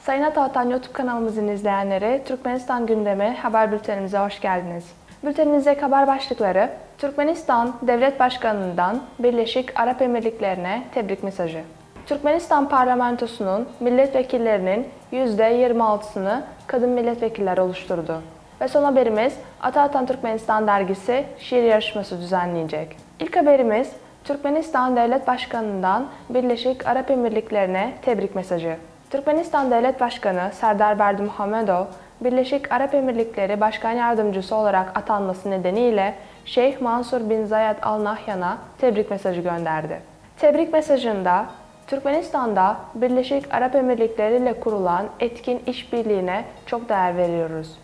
Sayın Atavatan YouTube kanalımızın izleyenleri, Türkmenistan gündemi haber bültenimize hoş geldiniz. Bültenimizdeki haber başlıkları: Türkmenistan Devlet Başkanı'ndan Birleşik Arap Emirlikleri'ne tebrik mesajı. Türkmenistan parlamentosunun milletvekillerinin %26'sını kadın milletvekilleri oluşturdu. Ve son haberimiz, Atavatan Türkmenistan dergisi şiir yarışması düzenleyecek. İlk haberimiz, Türkmenistan Devlet Başkanı'ndan Birleşik Arap Emirlikleri'ne tebrik mesajı. Türkmenistan Devlet Başkanı Serdar Berdimuhamedov, Birleşik Arap Emirlikleri Başkan Yardımcısı olarak atanması nedeniyle Şeyh Mansur bin Zayed Al Nahyan'a tebrik mesajı gönderdi. Tebrik mesajında, Türkmenistan'da Birleşik Arap Emirlikleri ile kurulan etkin işbirliğine çok değer veriyoruz.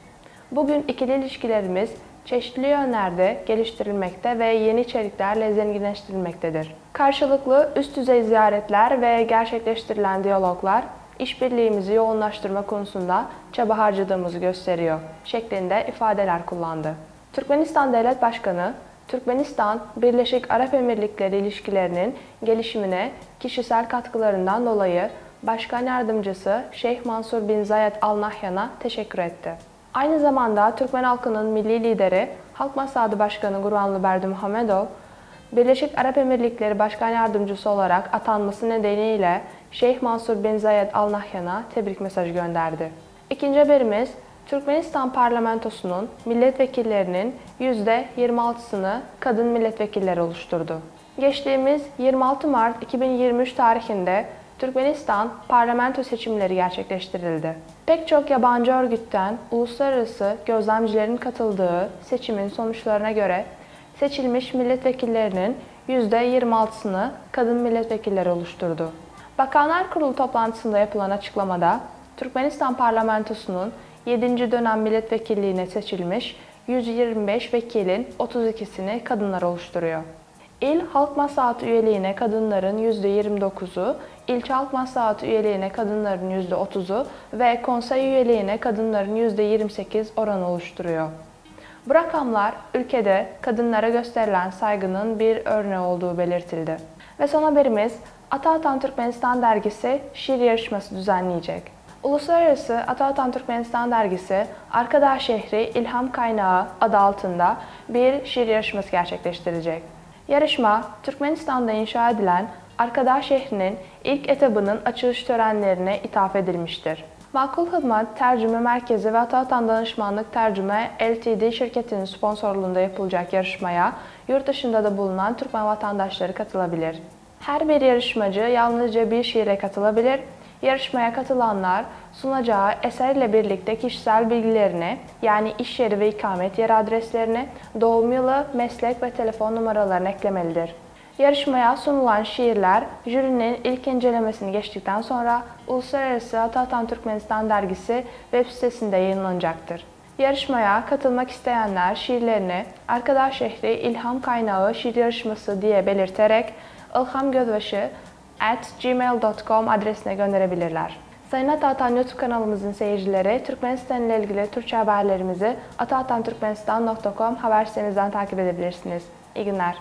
Bugün ikili ilişkilerimiz çeşitli yönlerde geliştirilmekte ve yeni içeriklerle zenginleştirilmektedir. Karşılıklı üst düzey ziyaretler ve gerçekleştirilen diyaloglar işbirliğimizi yoğunlaştırma konusunda çaba harcadığımızı gösteriyor şeklinde ifadeler kullandı. Türkmenistan Devlet Başkanı, Türkmenistan Birleşik Arap Emirlikleri ilişkilerinin gelişimine kişisel katkılarından dolayı Başkan Yardımcısı Şeyh Mansur bin Zayed Al Nahyan'a teşekkür etti. Aynı zamanda Türkmen halkının milli lideri, Halk Maslahatı Başkanı Guruanlı Berdimuhamedov, Birleşik Arap Emirlikleri Başkan Yardımcısı olarak atanması nedeniyle Şeyh Mansur bin Zayed Al Nahyan'a tebrik mesajı gönderdi. İkinci haberimiz, Türkmenistan parlamentosunun milletvekillerinin %26'sını kadın milletvekilleri oluşturdu. Geçtiğimiz 26 Mart 2023 tarihinde Türkmenistan parlamento seçimleri gerçekleştirildi. Pek çok yabancı örgütten uluslararası gözlemcilerin katıldığı seçimin sonuçlarına göre seçilmiş milletvekillerinin %26'sını kadın milletvekilleri oluşturdu. Bakanlar Kurulu toplantısında yapılan açıklamada, Türkmenistan parlamentosunun 7. dönem milletvekilliğine seçilmiş 125 vekilin 32'sini kadınlar oluşturuyor. İl Halk Maslahatı üyeliğine kadınların %29'u, ilçe Halk Maslahatı üyeliğine kadınların %30'u ve konsey üyeliğine kadınların %28 oranı oluşturuyor. Bu rakamlar ülkede kadınlara gösterilen saygının bir örneği olduğu belirtildi. Ve son haberimiz, Atavatan Türkmenistan dergisi şiir yarışması düzenleyecek. Uluslararası Atavatan Türkmenistan dergisi, Arkadağ Şehri İlham Kaynağı adı altında bir şiir yarışması gerçekleştirecek. Yarışma, Türkmenistan'da inşa edilen Arkadağ şehrinin ilk etabının açılış törenlerine ithaf edilmiştir. Makul Hizmet Tercüme Merkezi ve Atavatan Danışmanlık Tercüme Ltd şirketinin sponsorluğunda yapılacak yarışmaya yurt dışında da bulunan Türkmen vatandaşları katılabilir. Her bir yarışmacı yalnızca bir şiire katılabilir. Yarışmaya katılanlar sunacağı eser ile birlikte kişisel bilgilerini, yani iş yeri ve ikamet yeri adreslerini, doğum yılı, meslek ve telefon numaralarını eklemelidir. Yarışmaya sunulan şiirler jürinin ilk incelemesini geçtikten sonra Uluslararası Atavatan Türkmenistan dergisi web sitesinde yayınlanacaktır. Yarışmaya katılmak isteyenler şiirlerini Arkadağ Şehri İlham Kaynağı Şiir Yarışması diye belirterek ilhamgözbaşı@gmail.com adresine gönderebilirler. Sayın Atavatan YouTube kanalımızın seyircileri, Türkmenistan ile ilgili Türkçe haberlerimizi atavatanturkmenistan.com haber sitemizden takip edebilirsiniz. İyi günler.